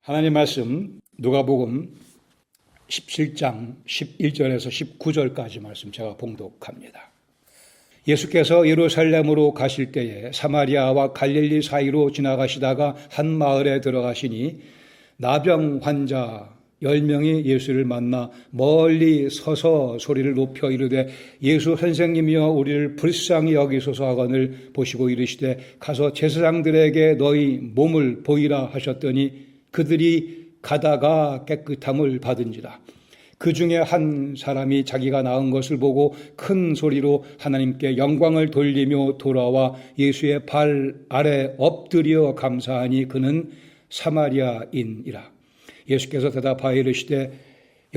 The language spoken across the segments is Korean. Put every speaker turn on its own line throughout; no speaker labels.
하나님 말씀 누가복음 17장 11절에서 19절까지 말씀 제가 봉독합니다. 예수께서 예루살렘으로 가실 때에 사마리아와 갈릴리 사이로 지나가시다가 한 마을에 들어가시니 나병 환자 10명이 예수를 만나 멀리 서서 소리를 높여 이르되 예수 선생님이여 우리를 불쌍히 여기소서 하거늘 보시고 이르시되 가서 제사장들에게 너희 몸을 보이라 하셨더니 그들이 가다가 깨끗함을 받은지라. 그 중에 한 사람이 자기가 낳은 것을 보고 큰 소리로 하나님께 영광을 돌리며 돌아와 예수의 발 아래 엎드려 감사하니 그는 사마리아인이라. 예수께서 대답하여 이르시되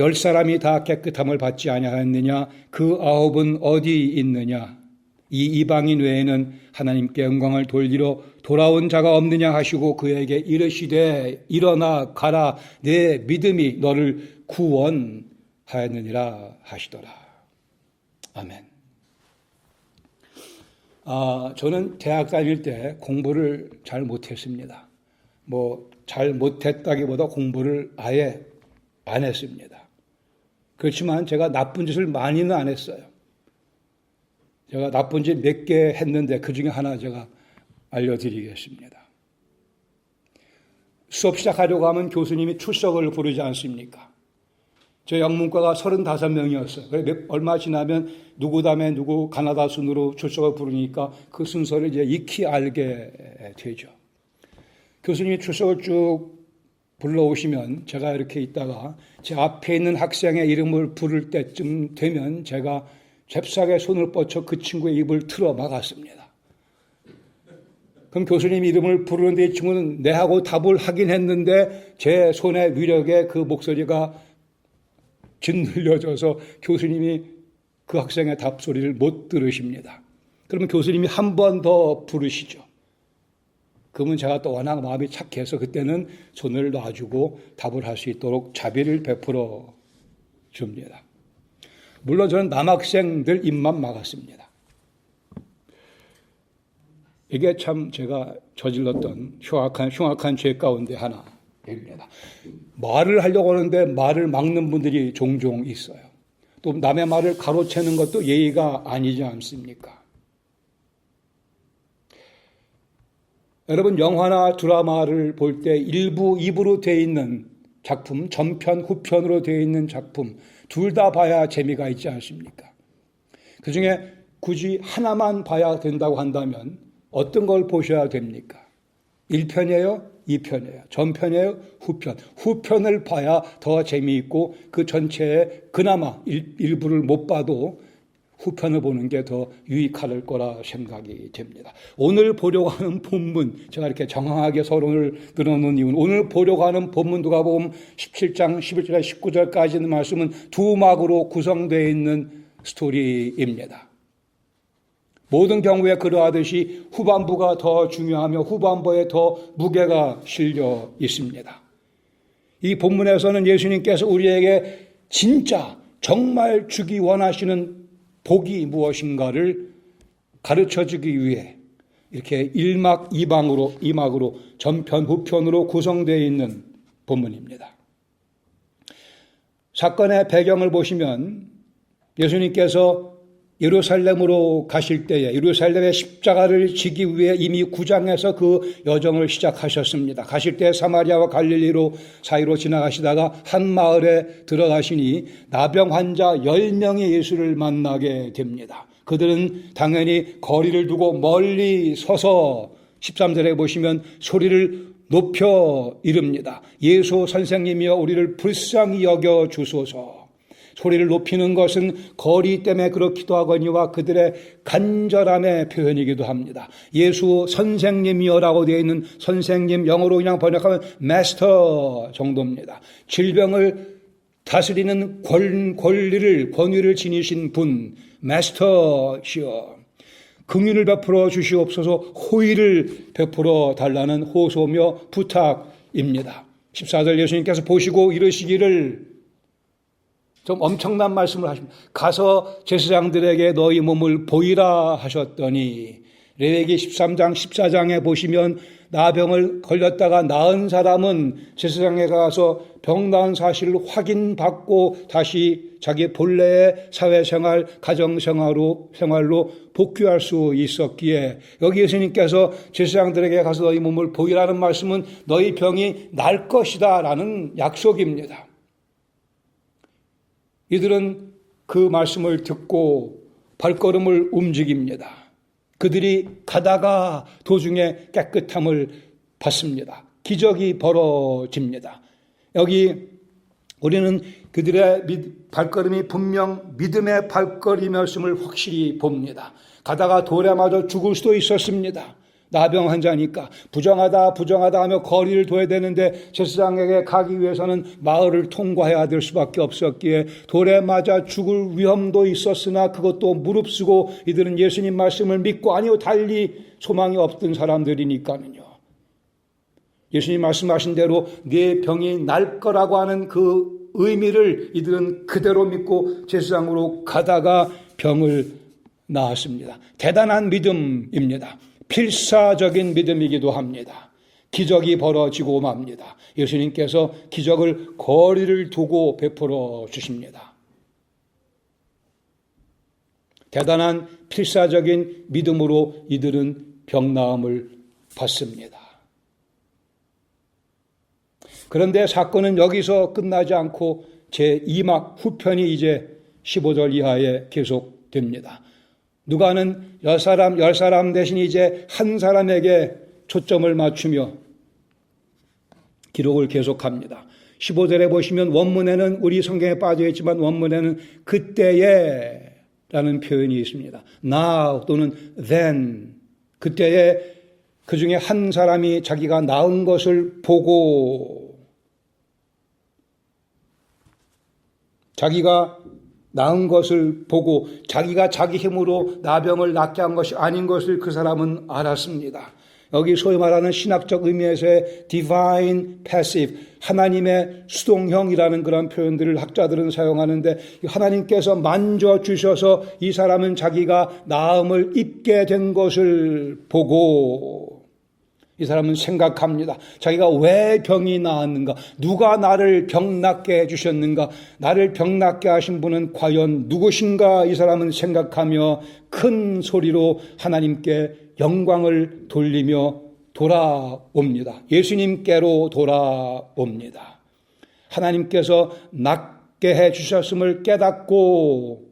10사람이 다 깨끗함을 받지 아니하였느냐? 그 9은 어디 있느냐? 이 이방인 외에는 하나님께 영광을 돌리러 돌아온 자가 없느냐 하시고 그에게 이르시되 일어나 가라 내 믿음이 너를 구원하였느니라 하시더라. 아멘. 저는 대학 다닐 때 공부를 잘 못했습니다. 잘 못했다기보다 공부를 아예 안 했습니다. 그렇지만 제가 나쁜 짓을 많이는 안 했어요. 제가 나쁜 짓 몇 개 했는데 그 중에 하나 제가 알려드리겠습니다. 수업 시작하려고 하면 교수님이 출석을 부르지 않습니까? 저 영문과가 35명이었어요. 얼마 지나면 누구 다음에 누구 가나다 순으로 출석을 부르니까 그 순서를 이제 익히 알게 되죠. 교수님이 출석을 쭉 불러오시면 제가 이렇게 있다가 제 앞에 있는 학생의 이름을 부를 때쯤 되면 제가 잽싸게 손을 뻗쳐 그 친구의 입을 틀어 막았습니다. 그럼 교수님 이름을 부르는데 이 친구는 내하고 답을 하긴 했는데 제 손의 위력에 그 목소리가 짓눌려져서 교수님이 그 학생의 답소리를 못 들으십니다. 그러면 교수님이 한 번 더 부르시죠. 그러면 제가 또 워낙 마음이 착해서 그때는 손을 놔주고 답을 할 수 있도록 자비를 베풀어 줍니다. 물론 저는 남학생들 입만 막았습니다. 이게 참 제가 저질렀던 흉악한 죄 가운데 하나입니다. 말을 하려고 하는데 말을 막는 분들이 종종 있어요. 또 남의 말을 가로채는 것도 예의가 아니지 않습니까? 여러분 영화나 드라마를 볼 때 1부, 2부로 되어 있는 작품, 전편, 후편으로 되어 있는 작품 둘 다 봐야 재미가 있지 않습니까? 그중에 굳이 하나만 봐야 된다고 한다면 어떤 걸 보셔야 됩니까? 1편이에요? 2편이에요? 전편이에요? 후편? 후편을 봐야 더 재미있고 그 전체에 그나마 일부를 못 봐도 후편을 보는 게 더 유익할 거라 생각이 됩니다. 오늘 보려고 하는 본문, 제가 이렇게 정확하게 서론을 늘어놓은 이유는 오늘 보려고 하는 본문 누가복음 17장 11절에 19절까지는 말씀은 두 막으로 구성되어 있는 스토리입니다. 모든 경우에 그러하듯이 후반부가 더 중요하며 후반부에 더 무게가 실려 있습니다. 이 본문에서는 예수님께서 우리에게 진짜 정말 주기 원하시는 복이 무엇인가를 가르쳐주기 위해 이렇게 1막 2막으로 전편 후편으로 구성되어 있는 본문입니다. 사건의 배경을 보시면 예수님께서 예루살렘으로 가실 때에 예루살렘의 십자가를 지기 위해 이미 9장에서 그 여정을 시작하셨습니다. 가실 때 사마리아와 갈릴리로 사이로 지나가시다가 한 마을에 들어가시니 나병 환자 10명의 예수를 만나게 됩니다. 그들은 당연히 거리를 두고 멀리 서서 13절에 보시면 소리를 높여 이릅니다. 예수 선생님이여 우리를 불쌍히 여겨 주소서. 소리를 높이는 것은 거리 때문에 그렇기도 하거니와 그들의 간절함의 표현이기도 합니다. 예수 선생님이여라고 되어 있는 선생님, 영어로 그냥 번역하면 마스터 정도입니다. 질병을 다스리는 권위를 지니신 분, 마스터시여. 긍휼을 베풀어 주시옵소서. 호의를 베풀어 달라는 호소며 부탁입니다. 14절 예수님께서 보시고 이르시기를 좀 엄청난 말씀을 하십니다. 가서 제사장들에게 너희 몸을 보이라 하셨더니 레위기 13장 14장에 보시면 나병을 걸렸다가 나은 사람은 제사장에 가서 병 나은 사실을 확인받고 다시 자기 본래의 사회생활, 가정생활로 복귀할 수 있었기에 여기 예수님께서 제사장들에게 가서 너희 몸을 보이라는 말씀은 너희 병이 날 것이다 라는 약속입니다. 이들은 그 말씀을 듣고 발걸음을 움직입니다. 그들이 가다가 도중에 깨끗함을 받습니다. 기적이 벌어집니다. 여기 우리는 그들의 발걸음이 분명 믿음의 발걸음이었음을 확실히 봅니다. 가다가 돌에 맞아 죽을 수도 있었습니다. 나병 환자니까 부정하다 하며 거리를 둬야 되는데 제사장에게 가기 위해서는 마을을 통과해야 될 수밖에 없었기에 돌에 맞아 죽을 위험도 있었으나 그것도 무릅쓰고 이들은 예수님 말씀을 믿고 아니요 달리 소망이 없던 사람들이니까는요. 예수님 말씀하신 대로 네 병이 날 거라고 하는 그 의미를 이들은 그대로 믿고 제사장으로 가다가 병을 나았습니다. 대단한 믿음입니다. 필사적인 믿음이기도 합니다. 기적이 벌어지고 맙니다. 예수님께서 기적을 거리를 두고 베풀어 주십니다. 대단한 필사적인 믿음으로 이들은 병나음을 받습니다. 그런데 사건은 여기서 끝나지 않고 제2막 후편이 이제 15절 이하에 계속됩니다. 누가는 10사람 대신 이제 한 사람에게 초점을 맞추며 기록을 계속합니다. 15절에 보시면 원문에는 우리 성경에 빠져 있지만 원문에는 그때에 라는 표현이 있습니다. Now 또는 then 그때에 그 중에 한 사람이 자기가 나은 것을 보고 자기가 자기 힘으로 나병을 낫게 한 것이 아닌 것을 그 사람은 알았습니다. 여기 소위 말하는 신학적 의미에서의 divine passive, 하나님의 수동형이라는 그런 표현들을 학자들은 사용하는데 하나님께서 만져주셔서 이 사람은 자기가 나음을 입게 된 것을 보고 이 사람은 생각합니다. 자기가 왜 병이 나았는가? 누가 나를 병 낫게 해주셨는가? 나를 병 낫게 하신 분은 과연 누구신가? 이 사람은 생각하며 큰 소리로 하나님께 영광을 돌리며 돌아옵니다. 예수님께로 돌아옵니다. 하나님께서 낫게 해주셨음을 깨닫고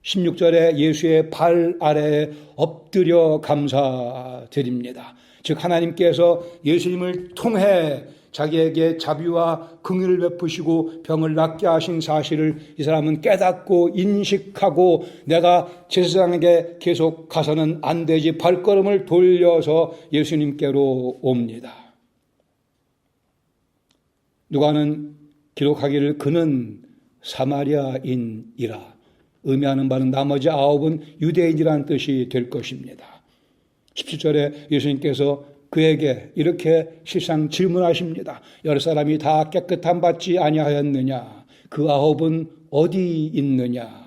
16절에 예수의 발 아래에 엎드려 감사드립니다. 즉 하나님께서 예수님을 통해 자기에게 자비와 긍휼을 베푸시고 병을 낫게 하신 사실을 이 사람은 깨닫고 인식하고 내가 제사장에게 계속 가서는 안 되지 발걸음을 돌려서 예수님께로 옵니다. 누가는 기록하기를 그는 사마리아인이라 의미하는 바는 나머지 9은 유대인이라는 뜻이 될 것입니다. 17절에 예수님께서 그에게 이렇게 실상 질문하십니다. 10사람이 다 깨끗함 받지 아니하였느냐? 그 9은 어디 있느냐?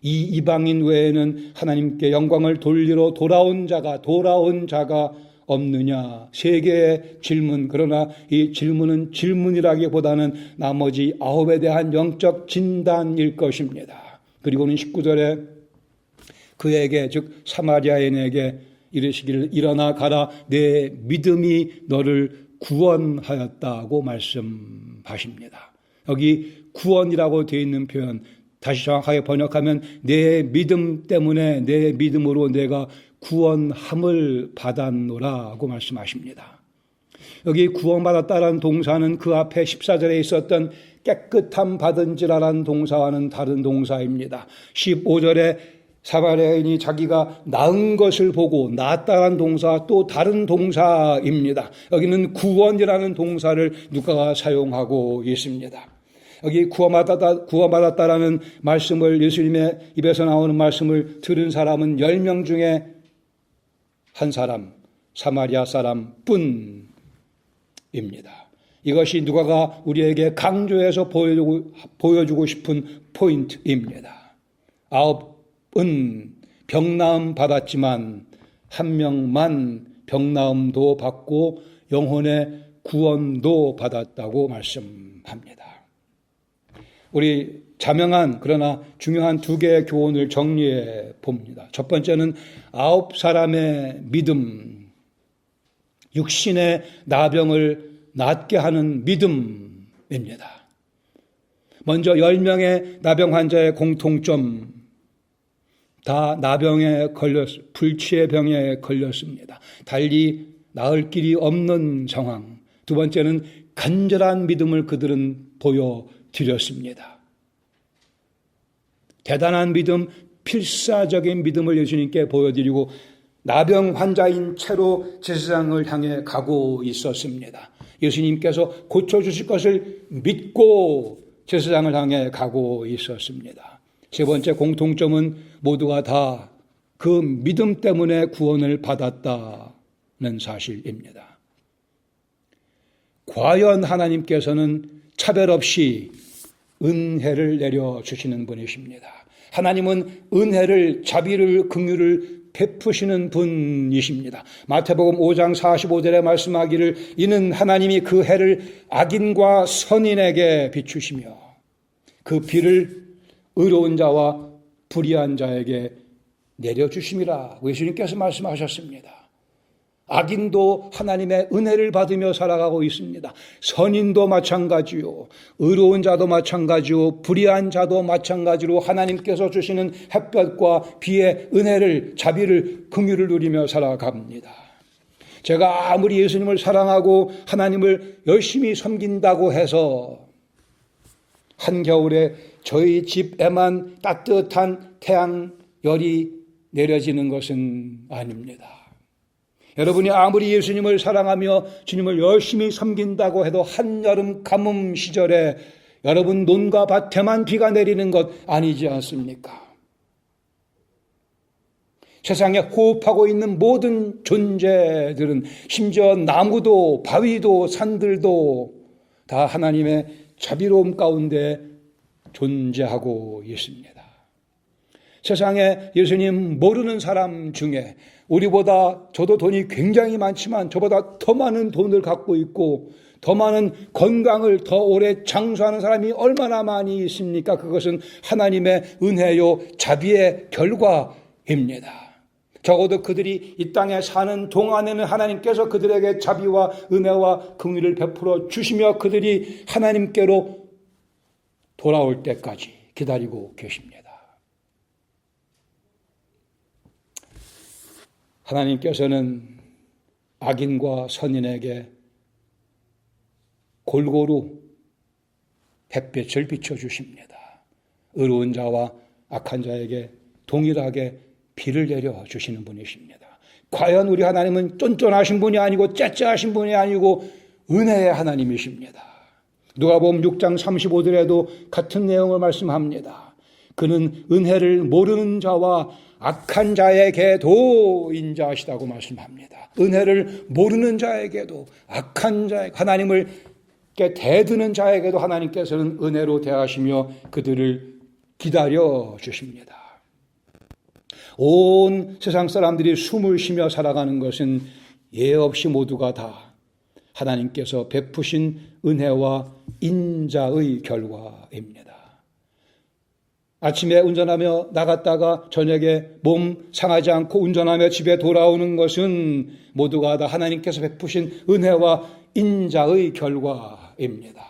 이 이방인 외에는 하나님께 영광을 돌리러 돌아온 자가 없느냐? 세 개의 질문. 그러나 이 질문은 질문이라기보다는 나머지 9에 대한 영적 진단일 것입니다. 그리고는 19절에 그에게 즉 사마리아인에게 이르시기를 일어나 가라 내 믿음이 너를 구원하였다고 말씀하십니다. 여기 구원이라고 되어 있는 표현 다시 정확하게 번역하면 내 믿음 때문에 내 믿음으로 내가 구원함을 받았노라고 말씀하십니다. 여기 구원받았다라는 동사는 그 앞에 14절에 있었던 깨끗함 받은지라라는 동사와는 다른 동사입니다. 15절에 사마리아인이 자기가 나은 것을 보고 나았다라는 동사 또 다른 동사입니다. 여기는 구원이라는 동사를 누가가 사용하고 있습니다. 여기 구원받았다라는 말씀을 예수님의 입에서 나오는 말씀을 들은 사람은 10명 중에 한 사람, 사마리아 사람 뿐입니다. 이것이 누가가 우리에게 강조해서 보여주고 싶은 포인트입니다. 9은 병나음 받았지만 한 명만 병나음도 받고 영혼의 구원도 받았다고 말씀합니다. 우리 자명한 그러나 중요한 두 개의 교훈을 정리해 봅니다. 첫 번째는 9사람의 믿음, 육신의 나병을 낫게 하는 믿음입니다. 먼저 10명의 나병 환자의 공통점, 다 나병에 불치의 병에 걸렸습니다. 달리 나을 길이 없는 상황. 두 번째는 간절한 믿음을 그들은 보여드렸습니다. 대단한 믿음, 필사적인 믿음을 예수님께 보여드리고 나병 환자인 채로 제사장을 향해 가고 있었습니다. 예수님께서 고쳐주실 것을 믿고 제사장을 향해 가고 있었습니다. 세 번째 공통점은 모두가 다 그 믿음 때문에 구원을 받았다는 사실입니다. 과연 하나님께서는 차별 없이 은혜를 내려주시는 분이십니다. 하나님은 은혜를, 자비를, 긍휼을 베푸시는 분이십니다. 마태복음 5장 45절에 말씀하기를 이는 하나님이 그 해를 악인과 선인에게 비추시며 그 비를 의로운 자와 불의한 자에게 내려주심이라 예수님께서 말씀하셨습니다. 악인도 하나님의 은혜를 받으며 살아가고 있습니다. 선인도 마찬가지요. 의로운 자도 마찬가지요. 불의한 자도 마찬가지로 하나님께서 주시는 햇볕과 비의 은혜를, 자비를, 긍휼을 누리며 살아갑니다. 제가 아무리 예수님을 사랑하고 하나님을 열심히 섬긴다고 해서 한겨울에 저희 집에만 따뜻한 태양열이 내려지는 것은 아닙니다. 여러분이 아무리 예수님을 사랑하며 주님을 열심히 섬긴다고 해도 한여름 가뭄 시절에 여러분 논과 밭에만 비가 내리는 것 아니지 않습니까? 세상에 호흡하고 있는 모든 존재들은 심지어 나무도 바위도 산들도 다 하나님의 자비로움 가운데 존재하고 있습니다. 세상에 예수님 모르는 사람 중에 우리보다 저도 돈이 굉장히 많지만 저보다 더 많은 돈을 갖고 있고 더 많은 건강을 더 오래 장수하는 사람이 얼마나 많이 있습니까? 그것은 하나님의 은혜요 자비의 결과입니다. 적어도 그들이 이 땅에 사는 동안에는 하나님께서 그들에게 자비와 은혜와 긍휼을 베풀어 주시며 그들이 하나님께로 돌아올 때까지 기다리고 계십니다. 하나님께서는 악인과 선인에게 골고루 햇빛을 비춰주십니다. 의로운 자와 악한 자에게 동일하게 비를 내려주시는 분이십니다. 과연 우리 하나님은 쫀쫀하신 분이 아니고 째째하신 분이 아니고 은혜의 하나님이십니다. 누가복음 6장 35절에도 같은 내용을 말씀합니다. 그는 은혜를 모르는 자와 악한 자에게도 인자하시다고 말씀합니다. 은혜를 모르는 자에게도 악한 자에게 하나님을 대드는 자에게도 하나님께서는 은혜로 대하시며 그들을 기다려 주십니다. 온 세상 사람들이 숨을 쉬며 살아가는 것은 예 없이 모두가 다 하나님께서 베푸신 은혜와 인자의 결과입니다. 아침에 운전하며 나갔다가 저녁에 몸 상하지 않고 운전하며 집에 돌아오는 것은 모두가 다 하나님께서 베푸신 은혜와 인자의 결과입니다.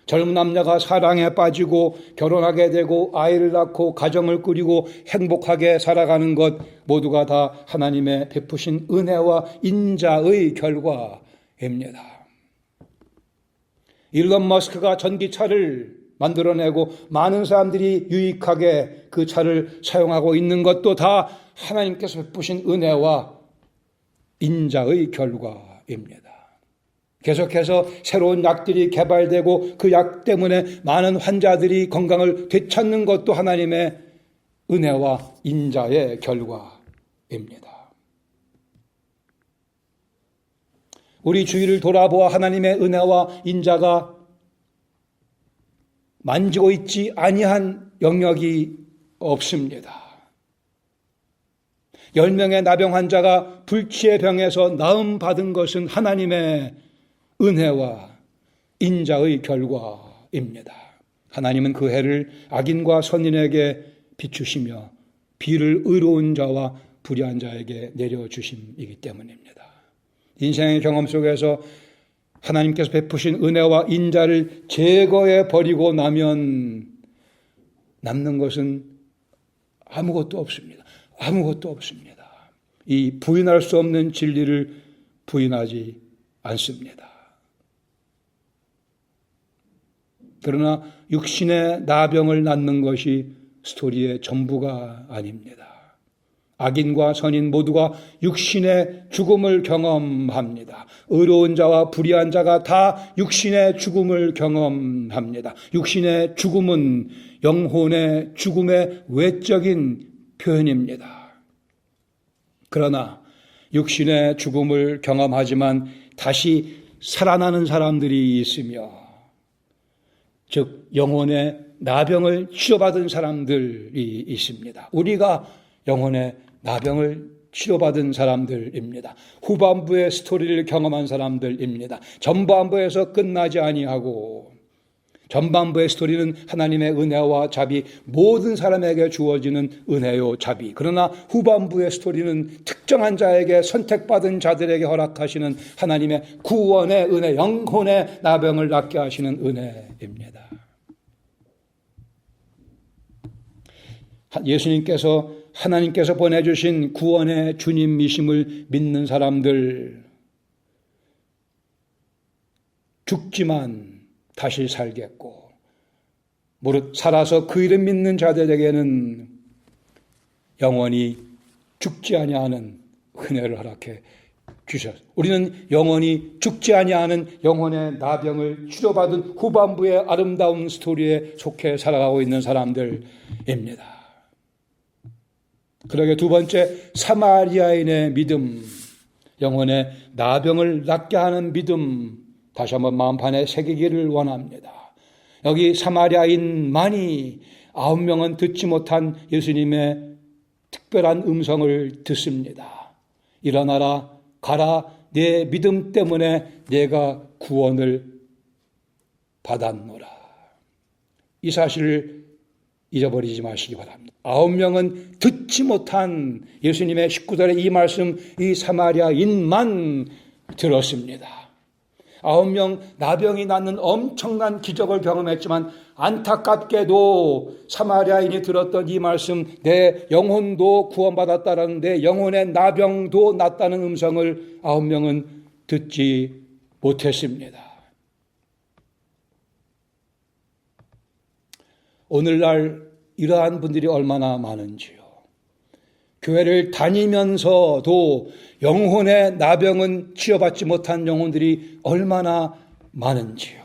젊은 남녀가 사랑에 빠지고 결혼하게 되고 아이를 낳고 가정을 꾸리고 행복하게 살아가는 것 모두가 다 하나님의 베푸신 은혜와 인자의 결과입니다. 일론 머스크가 전기차를 만들어내고 많은 사람들이 유익하게 그 차를 사용하고 있는 것도 다 하나님께서 베푸신 은혜와 인자의 결과입니다. 계속해서 새로운 약들이 개발되고 그 약 때문에 많은 환자들이 건강을 되찾는 것도 하나님의 은혜와 인자의 결과입니다. 우리 주위를 돌아보아 하나님의 은혜와 인자가 만지고 있지 아니한 영역이 없습니다. 10명의 나병 환자가 불치의 병에서 나음 받은 것은 하나님의 은혜와 인자의 결과입니다. 하나님은 그 해를 악인과 선인에게 비추시며 비를 의로운 자와 불의한 자에게 내려주심이기 때문입니다. 인생의 경험 속에서 하나님께서 베푸신 은혜와 인자를 제거해 버리고 나면 남는 것은 아무것도 없습니다. 아무것도 없습니다. 이 부인할 수 없는 진리를 부인하지 않습니다. 그러나 육신의 나병을 낳는 것이 스토리의 전부가 아닙니다. 악인과 선인 모두가 육신의 죽음을 경험합니다. 의로운 자와 불의한 자가 다 육신의 죽음을 경험합니다. 육신의 죽음은 영혼의 죽음의 외적인 표현입니다. 그러나 육신의 죽음을 경험하지만 다시 살아나는 사람들이 있으며, 즉 영혼의 나병을 치료받은 사람들이 있습니다. 우리가 영혼의 나병을 치료받은 사람들입니다. 후반부의 스토리를 경험한 사람들입니다. 전반부에서 끝나지 아니하고, 전반부의 스토리는 하나님의 은혜와 자비, 모든 사람에게 주어지는 은혜요 자비. 그러나 후반부의 스토리는 특정한 자에게, 선택받은 자들에게 허락하시는 하나님의 구원의 은혜, 영혼의 나병을 낫게 하시는 은혜입니다. 예수님께서, 하나님께서 보내주신 구원의 주님이심을 믿는 사람들, 죽지만 다시 살겠고, 무릇 살아서 그 이름 믿는 자들에게는 영원히 죽지 아니하는 은혜를 허락해 주셨습니다. 우리는 영원히 죽지 아니하는 영혼의 나병을 치료받은 후반부의 아름다운 스토리에 속해 살아가고 있는 사람들입니다. 그러게 두 번째, 사마리아인의 믿음, 영혼의 나병을 낫게 하는 믿음, 다시 한번 마음판에 새기기를 원합니다. 여기 사마리아인만이 9명은 듣지 못한 예수님의 특별한 음성을 듣습니다. 일어나라, 가라, 내 믿음 때문에 내가 구원을 받았노라. 이 사실을 잊어버리지 마시기 바랍니다. 9명은 듣지 못한 예수님의 19절의 이 말씀, 이 사마리아인만 들었습니다. 9명 나병이 낫는 엄청난 기적을 경험했지만 안타깝게도 사마리아인이 들었던 이 말씀, 내 영혼도 구원받았다라는, 내 영혼의 나병도 낫다는 음성을 9명은 듣지 못했습니다. 오늘날 이러한 분들이 얼마나 많은지요. 교회를 다니면서도 영혼의 나병은 치유받지 못한 영혼들이 얼마나 많은지요.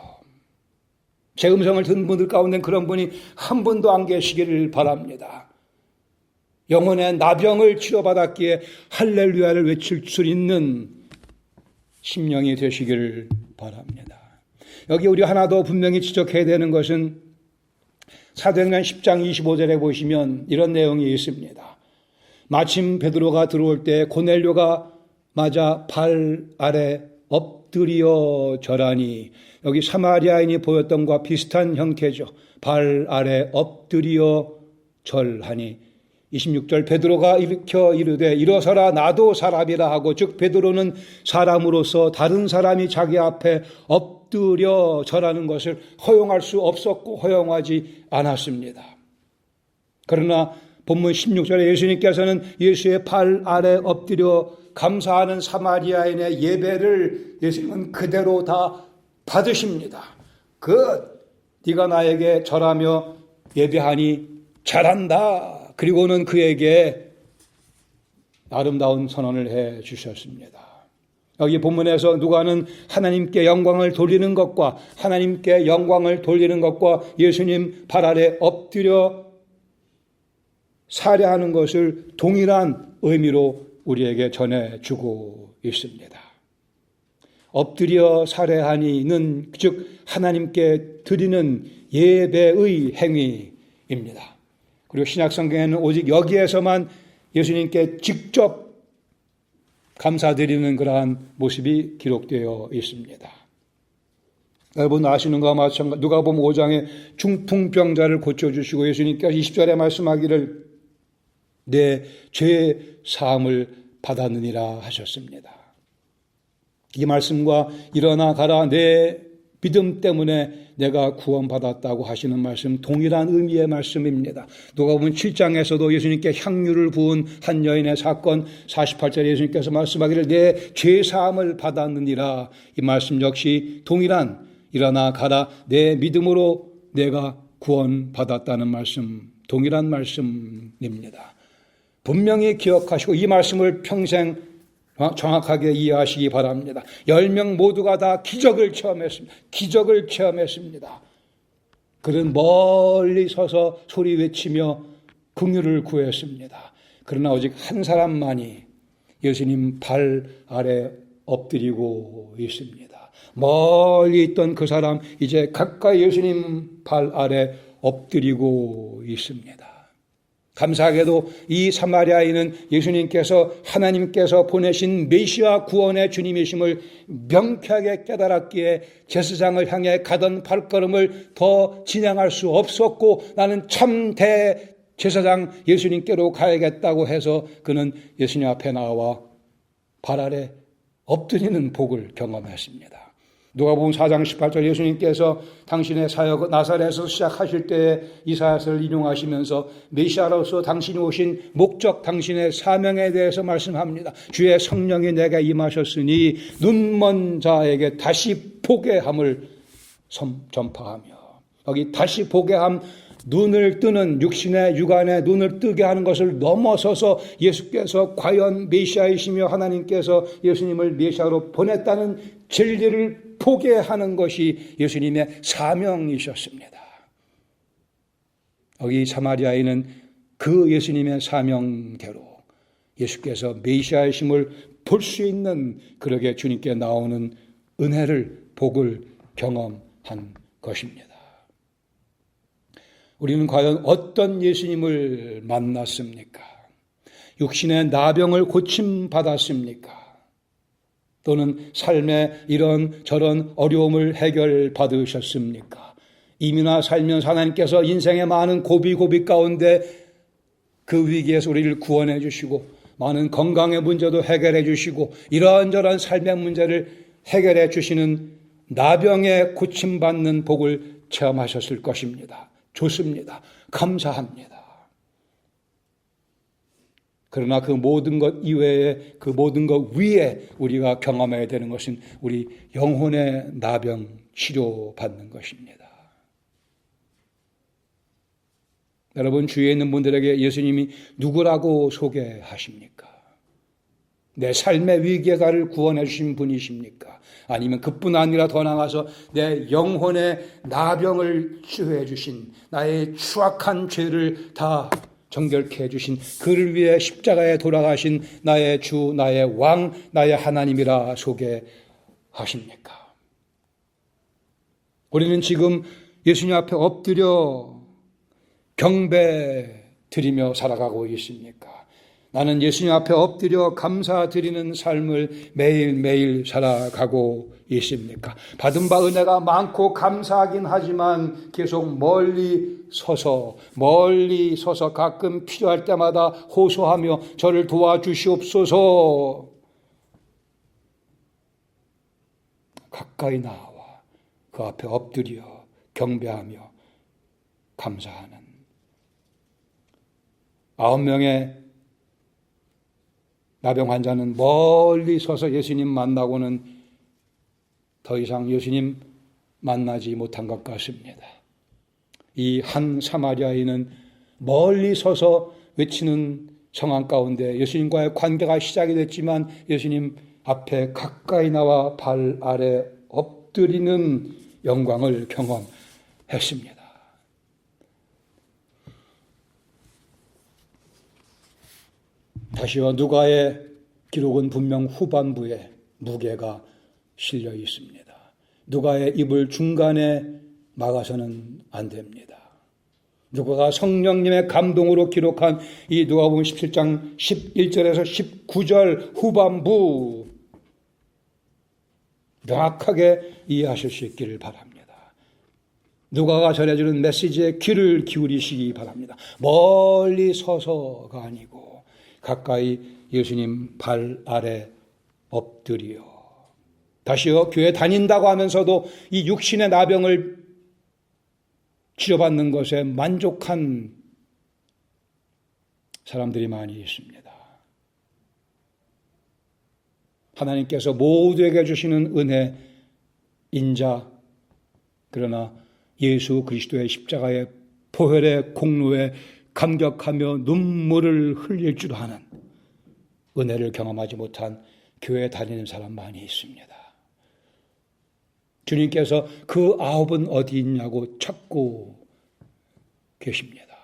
제 음성을 듣는 분들 가운데 그런 분이 한 분도 안 계시기를 바랍니다. 영혼의 나병을 치료받았기에 할렐루야를 외칠 수 있는 심령이 되시기를 바랍니다. 여기 우리 하나 더 분명히 지적해야 되는 것은 사도행전 10장 25절에 보시면 이런 내용이 있습니다. 마침 베드로가 들어올 때 고넬료가 맞아 발 아래 엎드려 절하니, 여기 사마리아인이 보였던 것과 비슷한 형태죠. 발 아래 엎드려 절하니. 26절, 베드로가 일으켜 이르되 일어서라, 나도 사람이라 하고, 즉 베드로는 사람으로서 다른 사람이 자기 앞에 엎드려 절하는 것을 허용할 수 없었고 허용하지 않았습니다. 그러나 본문 16절에 예수님께서는 예수의 발 아래 엎드려 감사하는 사마리아인의 예배를 예수님은 그대로 다 받으십니다. 네가 나에게 절하며 예배하니 잘한다. 그리고는 그에게 아름다운 선언을 해 주셨습니다. 여기 본문에서 누가는 하나님께 영광을 돌리는 것과, 하나님께 영광을 돌리는 것과 예수님 발 아래 엎드려 살해하는 것을 동일한 의미로 우리에게 전해주고 있습니다. 엎드려 살해하니는 즉 하나님께 드리는 예배의 행위입니다. 그리고 신약성경에는 오직 여기에서만 예수님께 직접 감사드리는 그러한 모습이 기록되어 있습니다. 여러분 아시는 것과 마찬가지 누가복음 5장에 중풍병자를 고쳐주시고 예수님께서 20절에 말씀하기를 내 죄 사함을 받았느니라 하셨습니다. 이 말씀과 일어나 가라 내 믿음 때문에 내가 구원받았다고 하시는 말씀 동일한 의미의 말씀입니다. 누가복음 7장에서도 예수님께 향유를 부은 한 여인의 사건 48절에 예수님께서 말씀하기를 내 죄사함을 받았느니라. 이 말씀 역시 동일한 일어나 가라 내 믿음으로 내가 구원받았다는 말씀 동일한 말씀입니다. 분명히 기억하시고 이 말씀을 평생 정확하게 이해하시기 바랍니다. 10명 모두가 다 기적을 체험했습니다. 기적을 체험했습니다. 그는 멀리 서서 소리 외치며 긍휼을 구했습니다. 그러나 오직 한 사람만이 예수님 발 아래 엎드리고 있습니다. 멀리 있던 그 사람 이제 가까이 예수님 발 아래 엎드리고 있습니다. 감사하게도 이 사마리아인은 예수님께서 하나님께서 보내신 메시아 구원의 주님이심을 명쾌하게 깨달았기에 제사장을 향해 가던 발걸음을 더 진행할 수 없었고 나는 참 대제사장 예수님께로 가야겠다고 해서 그는 예수님 앞에 나와 발 아래 엎드리는 복을 경험했습니다. 누가복음 4장 18절 예수님께서 당신의 사역 나사렛에서 시작하실 때에 이사야서를 인용하시면서 메시아로서 당신이 오신 목적 당신의 사명에 대해서 말씀합니다. 주의 성령이 내게 임하셨으니 눈먼 자에게 다시 보게 함을 전파하며 여기 다시 보게 함 눈을 뜨는 육신의 육안의 눈을 뜨게 하는 것을 넘어서서 예수께서 과연 메시아이시며 하나님께서 예수님을 메시아로 보냈다는 진리를 보게 하는 것이 예수님의 사명이셨습니다. 여기 사마리아인은 그 예수님의 사명대로 예수께서 메시아이심을 볼 수 있는 그러게 주님께 나오는 은혜를 복을 경험한 것입니다. 우리는 과연 어떤 예수님을 만났습니까? 육신의 나병을 고침받았습니까? 또는 삶의 이런 저런 어려움을 해결받으셨습니까? 이민아 살면서 하나님께서 인생의 많은 고비 가운데 그 위기에서 우리를 구원해 주시고 많은 건강의 문제도 해결해 주시고 이런저런 삶의 문제를 해결해 주시는 나병에 고침받는 복을 체험하셨을 것입니다. 좋습니다. 감사합니다. 그러나 그 모든 것 이외에 그 모든 것 위에 우리가 경험해야 되는 것은 우리 영혼의 나병 치료받는 것입니다. 여러분 주위에 있는 분들에게 예수님이 누구라고 소개하십니까? 내 삶의 위기에 나를 구원해 주신 분이십니까? 아니면 그뿐 아니라 더 나아가서 내 영혼의 나병을 치유해 주신 나의 추악한 죄를 다 정결케 해주신 그를 위해 십자가에 돌아가신 나의 주, 나의 왕, 나의 하나님이라 소개하십니까? 우리는 지금 예수님 앞에 엎드려 경배 드리며 살아가고 있습니까? 나는 예수님 앞에 엎드려 감사드리는 삶을 매일매일 살아가고 있습니까? 받은 바 은혜가 많고 감사하긴 하지만 계속 멀리 서서 가끔 필요할 때마다 호소하며 저를 도와주시옵소서 가까이 나와 그 앞에 엎드려 경배하며 감사하는 9명의 나병 환자는 멀리 서서 예수님 만나고는 더 이상 예수님 만나지 못한 것 같습니다. 이 한 사마리아인은 멀리 서서 외치는 상황 가운데 예수님과의 관계가 시작이 됐지만 예수님 앞에 가까이 나와 발 아래 엎드리는 영광을 경험했습니다. 다시와 누가의 기록은 분명 후반부에 무게가 실려 있습니다. 누가의 입을 중간에 막아서는 안 됩니다. 누가가 성령님의 감동으로 기록한 이 누가복음 17장 11절에서 19절 후반부 명확하게 이해하실 수 있기를 바랍니다. 누가가 전해주는 메시지에 귀를 기울이시기 바랍니다. 멀리 서서가 아니고 가까이 예수님 발 아래 엎드려. 다시요, 교회 다닌다고 하면서도 이 육신의 나병을 치료받는 것에 만족한 사람들이 많이 있습니다. 하나님께서 모두에게 주시는 은혜, 인자, 그러나 예수 그리스도의 십자가의 보혈의 공로에 감격하며 눈물을 흘릴 줄 아는 은혜를 경험하지 못한 교회 다니는 사람 많이 있습니다. 주님께서 그 9은 어디 있냐고 찾고 계십니다.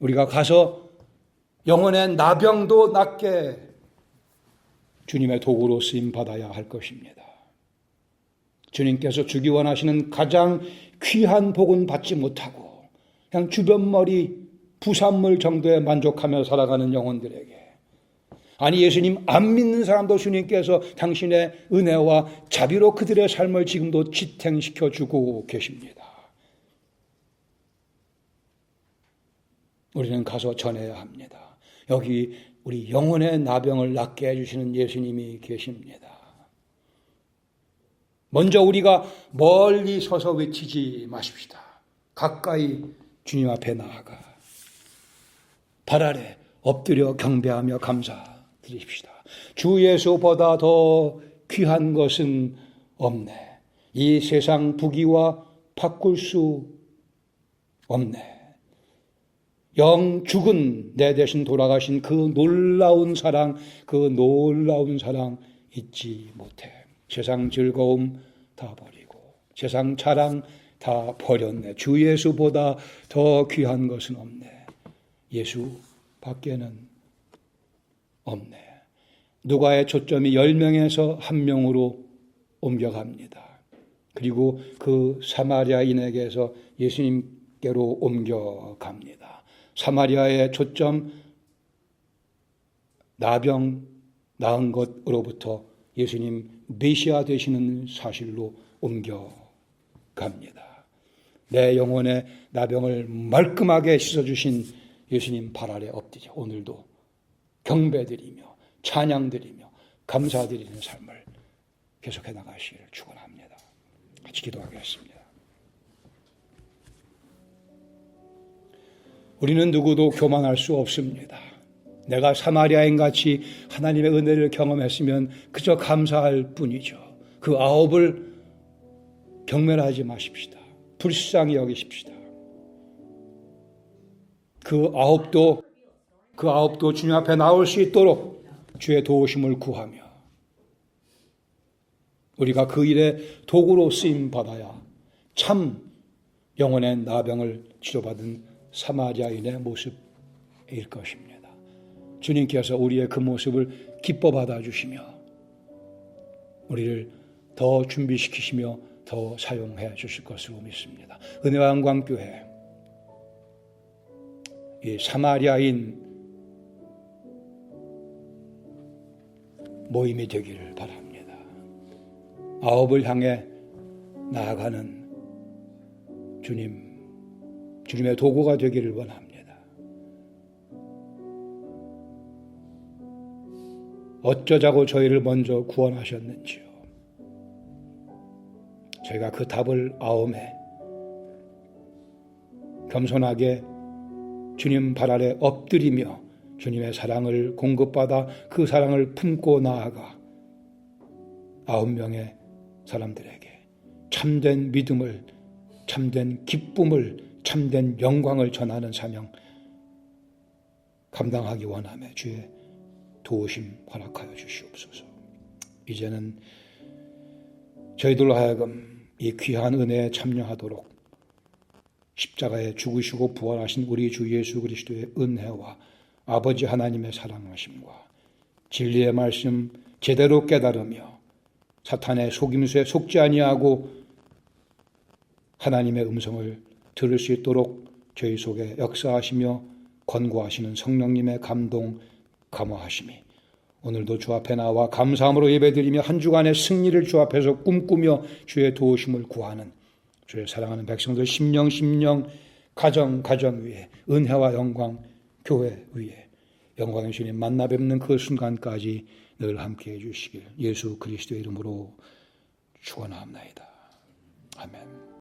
우리가 가서 영혼의 나병도 낫게 주님의 도구로 쓰임 받아야 할 것입니다. 주님께서 주기 원하시는 가장 귀한 복은 받지 못하고 그냥 주변머리 부산물 정도에 만족하며 살아가는 영혼들에게, 아니 예수님 안 믿는 사람도 주님께서 당신의 은혜와 자비로 그들의 삶을 지금도 지탱시켜 주고 계십니다. 우리는 가서 전해야 합니다. 여기 우리 영혼의 나병을 낫게 해주시는 예수님이 계십니다. 먼저 우리가 멀리 서서 외치지 마십시다. 가까이 주님 앞에 나아가 발 아래 엎드려 경배하며 감사드립시다. 주 예수보다 더 귀한 것은 없네. 이 세상 부귀와 바꿀 수 없네. 영 죽은 내 대신 돌아가신 그 놀라운 사랑 잊지 못해. 세상 즐거움 다 버리고 세상 자랑 다 버렸네. 주 예수보다 더 귀한 것은 없네. 예수 밖에는 없네. 누가의 초점이 10명에서 1명으로 옮겨갑니다. 그리고 그 사마리아인에게서 예수님께로 옮겨갑니다. 사마리아의 초점, 나병 나은 것으로부터 예수님 메시아 되시는 사실로 옮겨갑니다. 내 영혼의 나병을 말끔하게 씻어주신 예수님 발 아래 엎드려 오늘도 경배드리며 찬양드리며 감사드리는 삶을 계속해 나가시기를 축원합니다. 같이 기도하겠습니다. 우리는 누구도 교만할 수 없습니다. 내가 사마리아인 같이 하나님의 은혜를 경험했으면 그저 감사할 뿐이죠. 그 9을 경멸하지 마십시다. 불쌍히 여기십시다. 그 아홉도 주님 앞에 나올 수 있도록 주의 도우심을 구하며 우리가 그 일에 도구로 쓰임 받아야 참 영혼의 나병을 치료받은 사마리아인의 모습일 것입니다. 주님께서 우리의 그 모습을 기뻐 받아주시며 우리를 더 준비시키시며 더 사용해 주실 것으로 믿습니다. 은혜와 영광교회 이 사마리아인 모임이 되기를 바랍니다. 9을 향해 나아가는 주님의 도구가 되기를 원합니다. 어쩌자고 저희를 먼저 구원하셨는지요. 저희가 그 답을 아오매 겸손하게 주님 발 아래 엎드리며 주님의 사랑을 공급받아 그 사랑을 품고 나아가 9명의 사람들에게 참된 믿음을, 참된 기쁨을, 참된 영광을 전하는 사명 감당하기 원하며 주의 도우심 허락하여 주시옵소서. 이제는 저희들로 하여금 이 귀한 은혜에 참여하도록 십자가에 죽으시고 부활하신 우리 주 예수 그리스도의 은혜와 아버지 하나님의 사랑하심과 진리의 말씀 제대로 깨달으며 사탄의 속임수에 속지 아니하고 하나님의 음성을 들을 수 있도록 저희 속에 역사하시며 권고하시는 성령님의 감동, 감화하심이 오늘도 주 앞에 나와 감사함으로 예배드리며 한 주간의 승리를 주 앞에서 꿈꾸며 주의 도우심을 구하는 주의 사랑하는 백성들 심령 가정 위에 은혜와 영광 교회 위에 영광의 주님 만나 뵙는 그 순간까지 늘 함께해 주시길 예수 그리스도의 이름으로 축원합니다. 아멘.